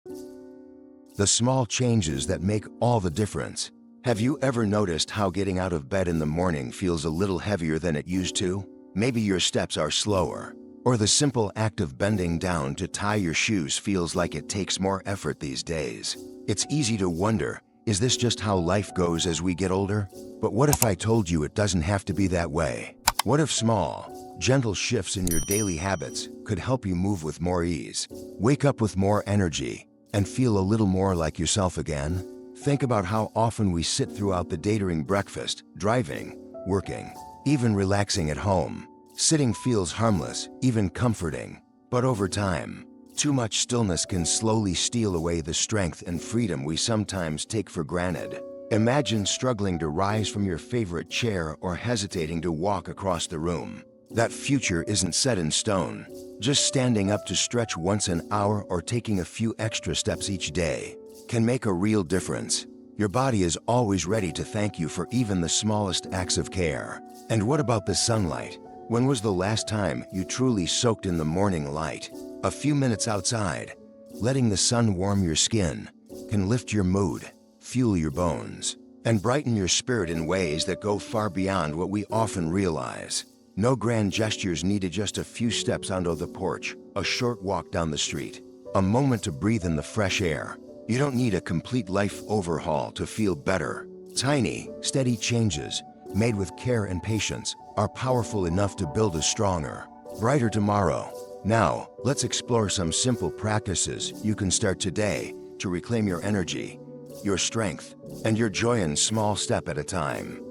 The small changes that make all the difference. Have you ever noticed how getting out of bed in the morning feels a little heavier than it used to? Maybe your steps are slower, or the simple act of bending down to tie your shoes feels like it takes more effort these days. It's easy to wonder, is this just how life goes as we get older? But what if I told you it doesn't have to be that way? What if small, gentle shifts in your daily habits could help you move with more ease, wake up with more energy, and feel a little more like yourself again? Think about how often we sit throughout the day during breakfast, driving, working, even relaxing at home. Sitting feels harmless, even comforting. But over time, too much stillness can slowly steal away the strength and freedom we sometimes take for granted. Imagine struggling to rise from your favorite chair or hesitating to walk across the room. That future isn't set in stone. Just standing up to stretch once an hour or taking a few extra steps each day can make a real difference. Your body is always ready to thank you for even the smallest acts of care. And what about the sunlight? When was the last time you truly soaked in the morning light? A few minutes outside, letting the sun warm your skin, can lift your mood, fuel your bones, and brighten your spirit in ways that go far beyond what we often realize. No grand gestures needed, just a few steps onto the porch, a short walk down the street, a moment to breathe in the fresh air. You don't need a complete life overhaul to feel better. Tiny, steady changes, made with care and patience, are powerful enough to build a stronger, brighter tomorrow. Now, let's explore some simple practices you can start today to reclaim your energy, your strength, and your joy in small step at a time.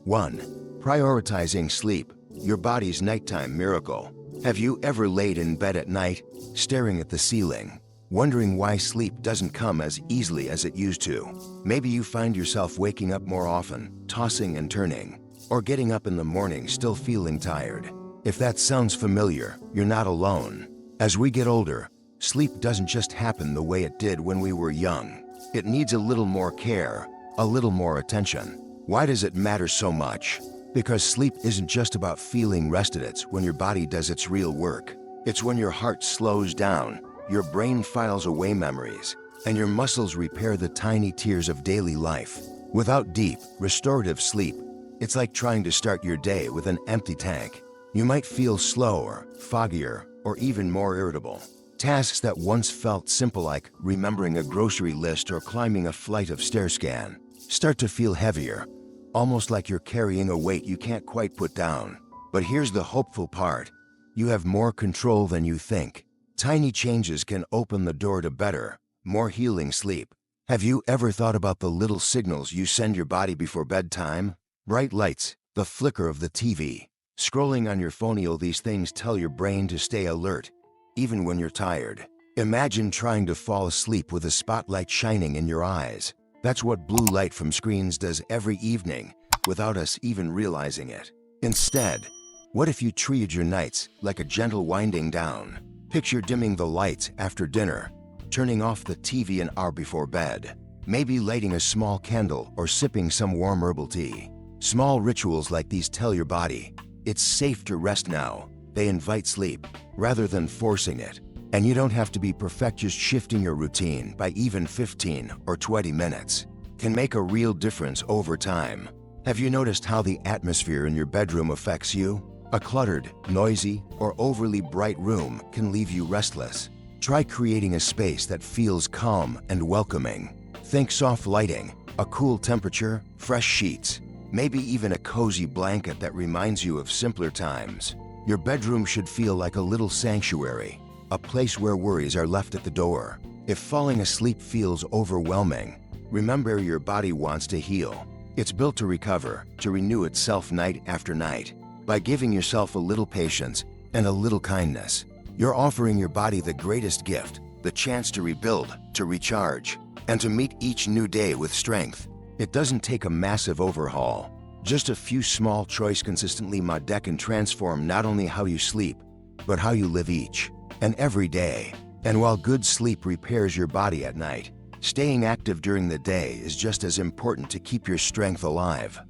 1. Prioritizing sleep, your body's nighttime miracle. Have you ever laid in bed at night, staring at the ceiling, wondering why sleep doesn't come as easily as it used to? Maybe you find yourself waking up more often, tossing and turning, or getting up in the morning still feeling tired. If that sounds familiar, you're not alone. As we get older, sleep doesn't just happen the way it did when we were young. It needs a little more care, a little more attention. Why does it matter so much? Because sleep isn't just about feeling rested. It's when your body does its real work. It's when your heart slows down, your brain files away memories, and your muscles repair the tiny tears of daily life. Without deep, restorative sleep, it's like trying to start your day with an empty tank. You might feel slower, foggier, or even more irritable. Tasks that once felt simple, like remembering a grocery list or climbing a flight of stairs, can start to feel heavier, almost like you're carrying a weight you can't quite put down. But here's the hopeful part. You have more control than you think. Tiny changes can open the door to better, more healing sleep. Have you ever thought about the little signals you send your body before bedtime? Bright lights, the flicker of the TV, scrolling on your phone. All these things tell your brain to stay alert, even when you're tired. Imagine trying to fall asleep with a spotlight shining in your eyes. That's what blue light from screens does every evening, without us even realizing it. Instead, what if you treated your nights like a gentle winding down? Picture dimming the lights after dinner, turning off the TV an hour before bed, maybe lighting a small candle or sipping some warm herbal tea. Small rituals like these tell your body, it's safe to rest now. They invite sleep, rather than forcing it. And you don't have to be perfect. Just shifting your routine by even 15 or 20 minutes can make a real difference over time. Have you noticed how the atmosphere in your bedroom affects you? A cluttered, noisy, or overly bright room can leave you restless. Try creating a space that feels calm and welcoming. Think soft lighting, a cool temperature, fresh sheets, maybe even a cozy blanket that reminds you of simpler times. Your bedroom should feel like a little sanctuary, a place where worries are left at the door. If falling asleep feels overwhelming, remember your body wants to heal. It's built to recover, to renew itself night after night. By giving yourself a little patience and a little kindness, you're offering your body the greatest gift, the chance to rebuild, to recharge, and to meet each new day with strength. It doesn't take a massive overhaul. Just a few small choices consistently that can transform not only how you sleep, but how you live each and every day. And while good sleep repairs your body at night, staying active during the day is just as important to keep your strength alive.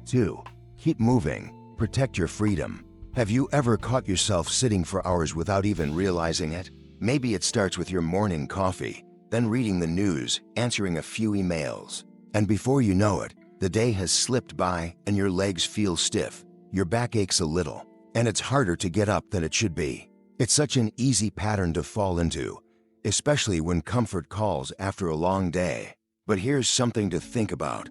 2. Keep moving. Protect your freedom. Have you ever caught yourself sitting for hours without even realizing it? Maybe it starts with your morning coffee, then reading the news, answering a few emails. And before you know it, the day has slipped by and your legs feel stiff, your back aches a little, and it's harder to get up than it should be. It's such an easy pattern to fall into, especially when comfort calls after a long day. But here's something to think about.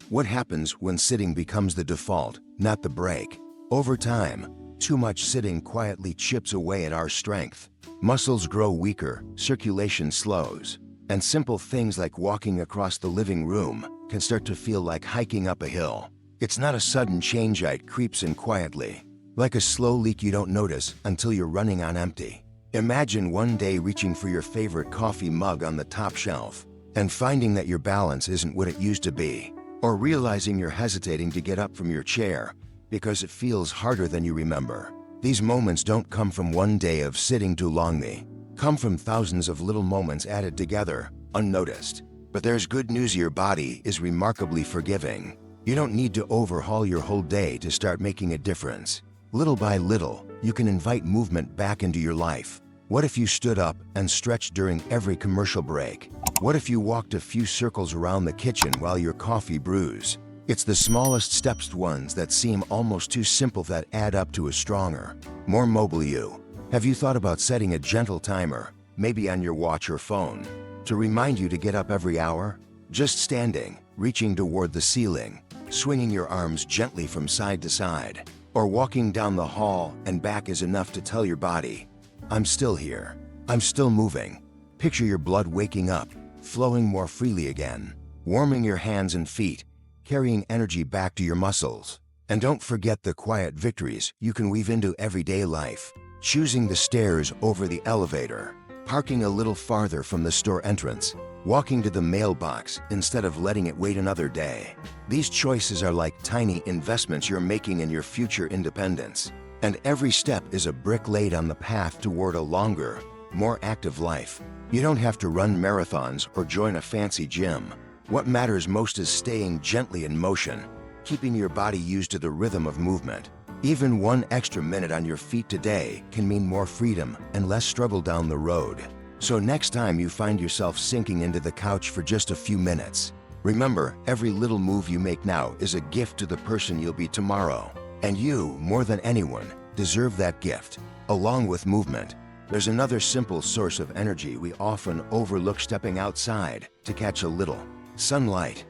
What happens when sitting becomes the default, not the break? Over time, too much sitting quietly chips away at our strength. Muscles grow weaker, circulation slows, and simple things like walking across the living room can start to feel like hiking up a hill. It's not a sudden change, it creeps in quietly, like a slow leak you don't notice until you're running on empty. Imagine one day reaching for your favorite coffee mug on the top shelf and finding that your balance isn't what it used to be, or realizing you're hesitating to get up from your chair because it feels harder than you remember. These moments don't come from one day of sitting too long, they come from thousands of little moments added together, unnoticed. But there's good news, your body is remarkably forgiving. You don't need to overhaul your whole day to start making a difference. Little by little, you can invite movement back into your life. What if you stood up and stretched during every commercial break? What if you walked a few circles around the kitchen while your coffee brews? It's the smallest steps, ones that seem almost too simple, that add up to a stronger, more mobile you. Have you thought about setting a gentle timer, maybe on your watch or phone, to remind you to get up every hour? Just standing, reaching toward the ceiling, swinging your arms gently from side to side, or walking down the hall and back is enough to tell your body, I'm still here, I'm still moving. Picture your blood waking up, flowing more freely again, warming your hands and feet, carrying energy back to your muscles. And don't forget the quiet victories you can weave into everyday life. Choosing the stairs over the elevator, parking a little farther from the store entrance, walking to the mailbox instead of letting it wait another day. These choices are like tiny investments you're making in your future independence. And every step is a brick laid on the path toward a longer, more active life. You don't have to run marathons or join a fancy gym. What matters most is staying gently in motion, keeping your body used to the rhythm of movement. Even one extra minute on your feet today can mean more freedom and less struggle down the road. So next time you find yourself sinking into the couch for just a few minutes, remember, every little move you make now is a gift to the person you'll be tomorrow. And you, more than anyone, deserve that gift. Along with movement, there's another simple source of energy we often overlook: stepping outside to catch a little sunlight.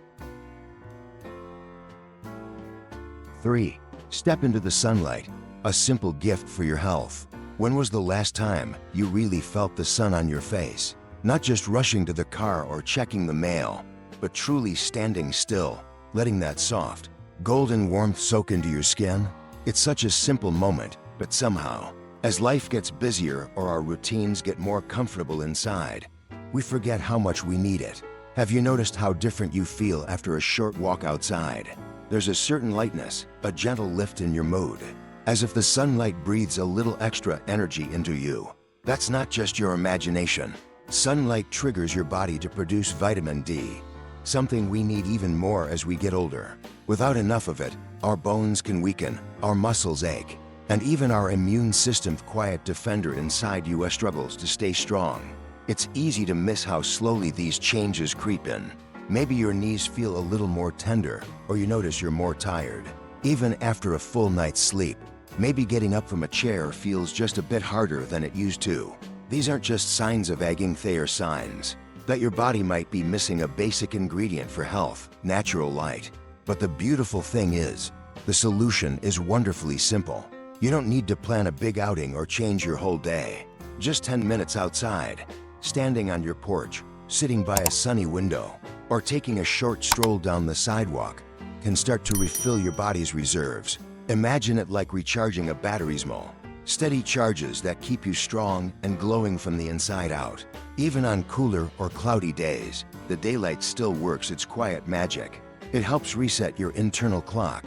3. Step into the sunlight, a simple gift for your health. When was the last time you really felt the sun on your face? Not just rushing to the car or checking the mail, but truly standing still, letting that soft, golden warmth soak into your skin. It's such a simple moment, but somehow, as life gets busier or our routines get more comfortable inside, we forget how much we need it. Have you noticed how different you feel after a short walk outside? There's a certain lightness, a gentle lift in your mood, as if the sunlight breathes a little extra energy into you. That's not just your imagination. Sunlight triggers your body to produce vitamin D, something we need even more as we get older. Without enough of it, our bones can weaken, our muscles ache, and even our immune system's quiet defender inside you struggles to stay strong. It's easy to miss how slowly these changes creep in. Maybe your knees feel a little more tender, or you notice you're more tired, even after a full night's sleep. Maybe getting up from a chair feels just a bit harder than it used to. These aren't just signs of aging, they are signs that your body might be missing a basic ingredient for health: natural light. But the beautiful thing is, the solution is wonderfully simple. You don't need to plan a big outing or change your whole day. Just 10 minutes outside, standing on your porch, sitting by a sunny window, or taking a short stroll down the sidewalk can start to refill your body's reserves. Imagine it like recharging a battery's small, steady charges that keep you strong and glowing from the inside out. Even on cooler or cloudy days, the daylight still works its quiet magic. It helps reset your internal clock,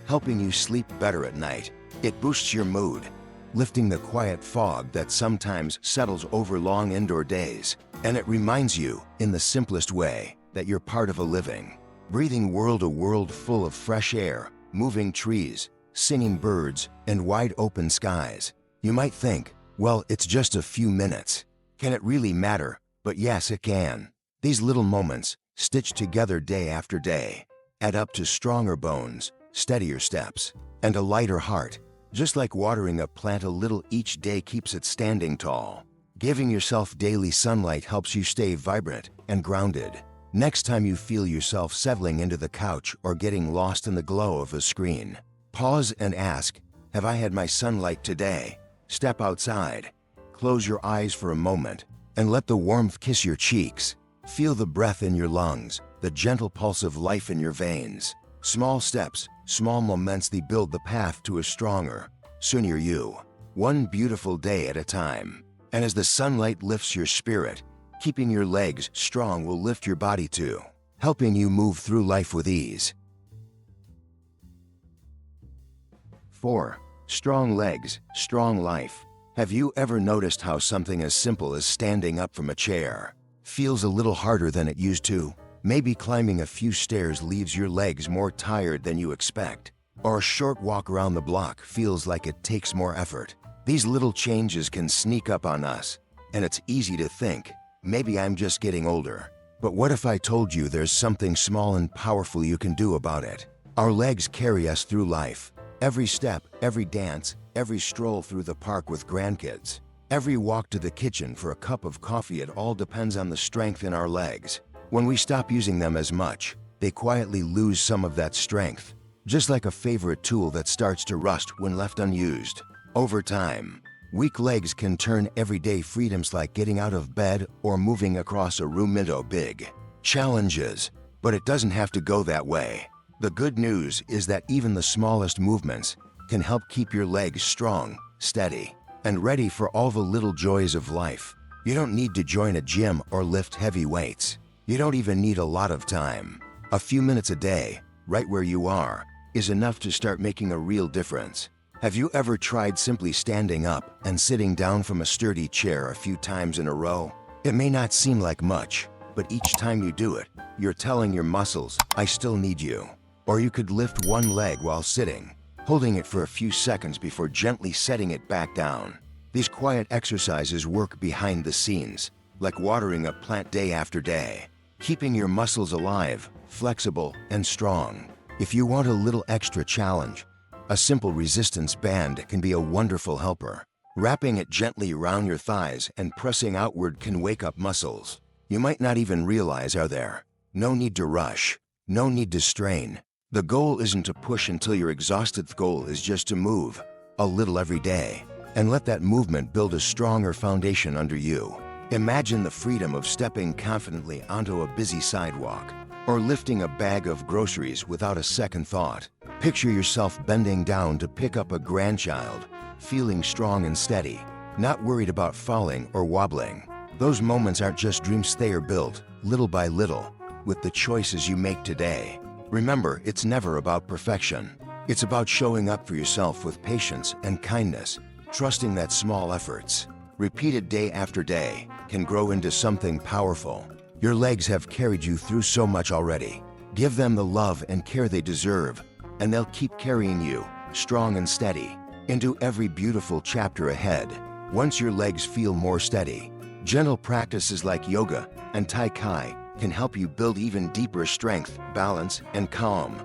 helping you sleep better at night. It boosts your mood, lifting the quiet fog that sometimes settles over long indoor days. And it reminds you, in the simplest way, that you're part of a living, breathing world, a world full of fresh air, moving trees, singing birds, and wide open skies. You might think, well, it's just a few minutes. Can it really matter? But yes, it can. These little moments, stitched together day after day, add up to stronger bones, steadier steps, and a lighter heart. Just like watering a plant a little each day keeps it standing tall. Giving yourself daily sunlight helps you stay vibrant and grounded. Next time you feel yourself settling into the couch or getting lost in the glow of a screen, pause and ask, have I had my sunlight today? Step outside, close your eyes for a moment, and let the warmth kiss your cheeks. Feel the breath in your lungs, the gentle pulse of life in your veins. Small steps, small moments, they build the path to a stronger, sooner you. One beautiful day at a time. And as the sunlight lifts your spirit, keeping your legs strong will lift your body too, helping you move through life with ease. 4. Strong legs, strong life. Have you ever noticed how something as simple as standing up from a chair feels a little harder than it used to? Maybe climbing a few stairs leaves your legs more tired than you expect, or a short walk around the block feels like it takes more effort. These little changes can sneak up on us, and it's easy to think, maybe I'm just getting older. But what if I told you there's something small and powerful you can do about it? Our legs carry us through life. Every step, every dance, every stroll through the park with grandkids, every walk to the kitchen for a cup of coffee, it all depends on the strength in our legs. When we stop using them as much, they quietly lose some of that strength, just like a favorite tool that starts to rust when left unused. Over time, weak legs can turn everyday freedoms like getting out of bed or moving across a room into big challenges. But it doesn't have to go that way. The good news is that even the smallest movements can help keep your legs strong, steady, and ready for all the little joys of life. You don't need to join a gym or lift heavy weights. You don't even need a lot of time. A few minutes a day, right where you are, is enough to start making a real difference. Have you ever tried simply standing up and sitting down from a sturdy chair a few times in a row? It may not seem like much, but each time you do it, you're telling your muscles, I still need you. Or you could lift one leg while sitting, holding it for a few seconds before gently setting it back down. These quiet exercises work behind the scenes, like watering a plant day after day, keeping your muscles alive, flexible, and strong. If you want a little extra challenge, a simple resistance band can be a wonderful helper. Wrapping it gently around your thighs and pressing outward can wake up muscles you might not even realize are there. No need to rush, no need to strain. The goal isn't to push until you're exhausted. The goal is just to move a little every day and let that movement build a stronger foundation under you. Imagine the freedom of stepping confidently onto a busy sidewalk or lifting a bag of groceries without a second thought. Picture yourself bending down to pick up a grandchild, feeling strong and steady, not worried about falling or wobbling. Those moments aren't just dreams, they are built, little by little, with the choices you make today. Remember, it's never about perfection. It's about showing up for yourself with patience and kindness, trusting that small efforts, repeated day after day, can grow into something powerful. Your legs have carried you through so much already. Give them the love and care they deserve, and they'll keep carrying you, strong and steady, into every beautiful chapter ahead. Once your legs feel more steady, gentle practices like yoga and Tai Chi can help you build even deeper strength, balance, and calm.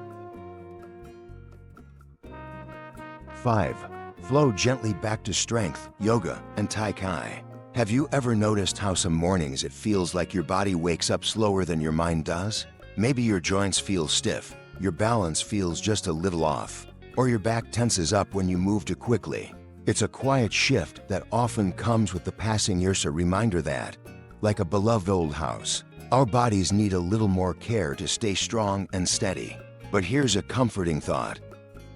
5. Flow gently back to strength, yoga, and Tai Chi. Have you ever noticed how some mornings it feels like your body wakes up slower than your mind does? Maybe your joints feel stiff, your balance feels just a little off, or your back tenses up when you move too quickly. It's a quiet shift that often comes with the passing years, a reminder that, like a beloved old house, our bodies need a little more care to stay strong and steady. But here's a comforting thought.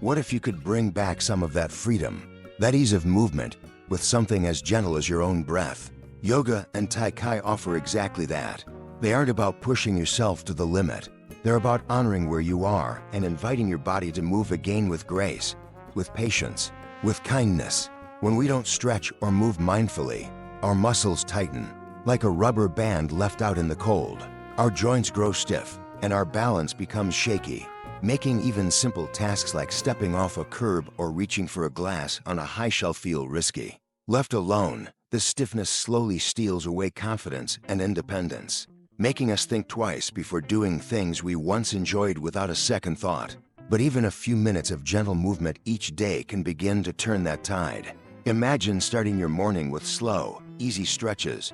What if you could bring back some of that freedom, that ease of movement, with something as gentle as your own breath? Yoga and Tai Chi offer exactly that. They aren't about pushing yourself to the limit. They're about honoring where you are and inviting your body to move again with grace, with patience, with kindness. When we don't stretch or move mindfully, our muscles tighten, like a rubber band left out in the cold. Our joints grow stiff, and our balance becomes shaky. making even simple tasks like stepping off a curb or reaching for a glass on a high shelf feel risky. Left alone, the stiffness slowly steals away confidence and independence, making us think twice before doing things we once enjoyed without a second thought. But even a few minutes of gentle movement each day can begin to turn that tide. Imagine starting your morning with slow, easy stretches,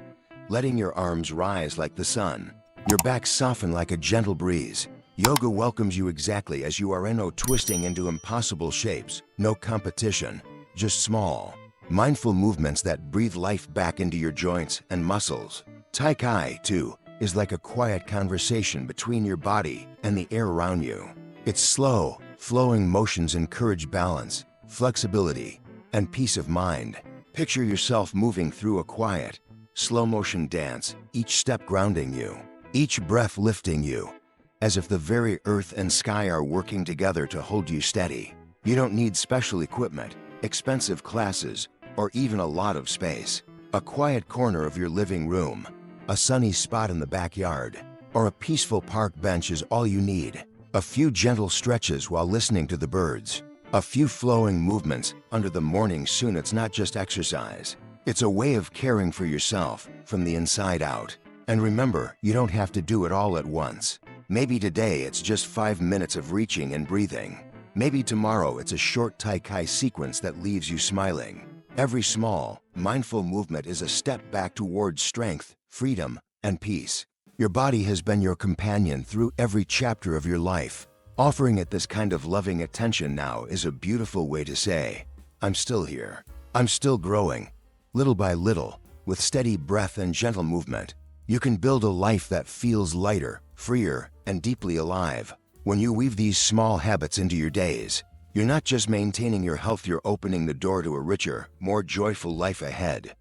letting your arms rise like the sun, your back soften like a gentle breeze. Yoga welcomes you exactly as you are, no twisting into impossible shapes, no competition, just small, mindful movements that breathe life back into your joints and muscles. Tai Chi, too, is like a quiet conversation between your body and the air around you. Its slow, flowing motions encourage balance, flexibility, and peace of mind. Picture yourself moving through a quiet, slow-motion dance, each step grounding you, each breath lifting you, as if the very earth and sky are working together to hold you steady. You don't need special equipment, expensive classes, or even a lot of space. A quiet corner of your living room, a sunny spot in the backyard, or a peaceful park bench is all you need. A few gentle stretches while listening to the birds, a few flowing movements under the morning sun. It's not just exercise. It's a way of caring for yourself from the inside out. And remember, you don't have to do it all at once. Maybe today it's just 5 minutes of reaching and breathing. Maybe tomorrow it's a short Tai Chi sequence that leaves you smiling. Every small, mindful movement is a step back towards strength, freedom, and peace. Your body has been your companion through every chapter of your life. Offering it this kind of loving attention now is a beautiful way to say, I'm still here. I'm still growing. Little by little, with steady breath and gentle movement, you can build a life that feels lighter, freer, and deeply alive. When you weave these small habits into your days, you're not just maintaining your health, you're opening the door to a richer, more joyful life ahead.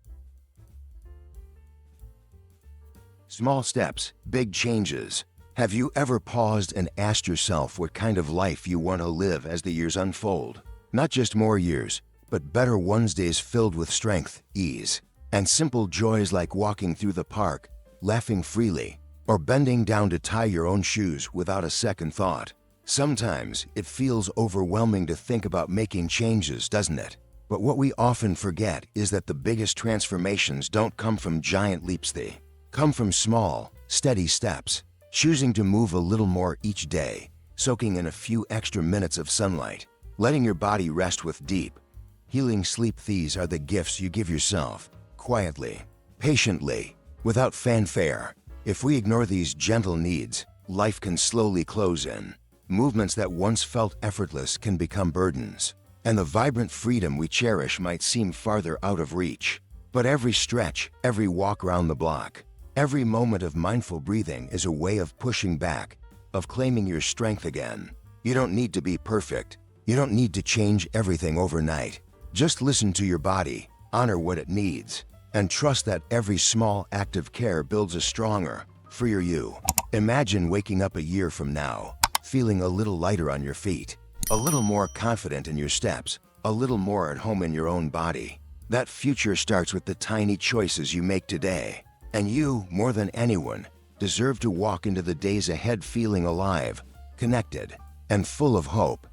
Small steps, big changes. Have you ever paused and asked yourself what kind of life you want to live as the years unfold? Not just more years, but better ones, days filled with strength, ease, and simple joys like walking through the park, laughing freely, or bending down to tie your own shoes without a second thought. Sometimes it feels overwhelming to think about making changes, doesn't it? But what we often forget is that the biggest transformations don't come from giant leaps. They come from small, steady steps, choosing to move a little more each day, soaking in a few extra minutes of sunlight, letting your body rest with deep, healing sleep. These are the gifts you give yourself, quietly, patiently, without fanfare. If we ignore these gentle needs, life can slowly close in. Movements that once felt effortless can become burdens, and the vibrant freedom we cherish might seem farther out of reach. But every stretch, every walk around the block, every moment of mindful breathing is a way of pushing back, of claiming your strength again. You don't need to be perfect. You don't need to change everything overnight. Just listen to your body, honor what it needs, and trust that every small act of care builds a stronger, freer you. Imagine waking up a year from now, feeling a little lighter on your feet, a little more confident in your steps, a little more at home in your own body. That future starts with the tiny choices you make today. And you, more than anyone, deserve to walk into the days ahead feeling alive, connected, and full of hope.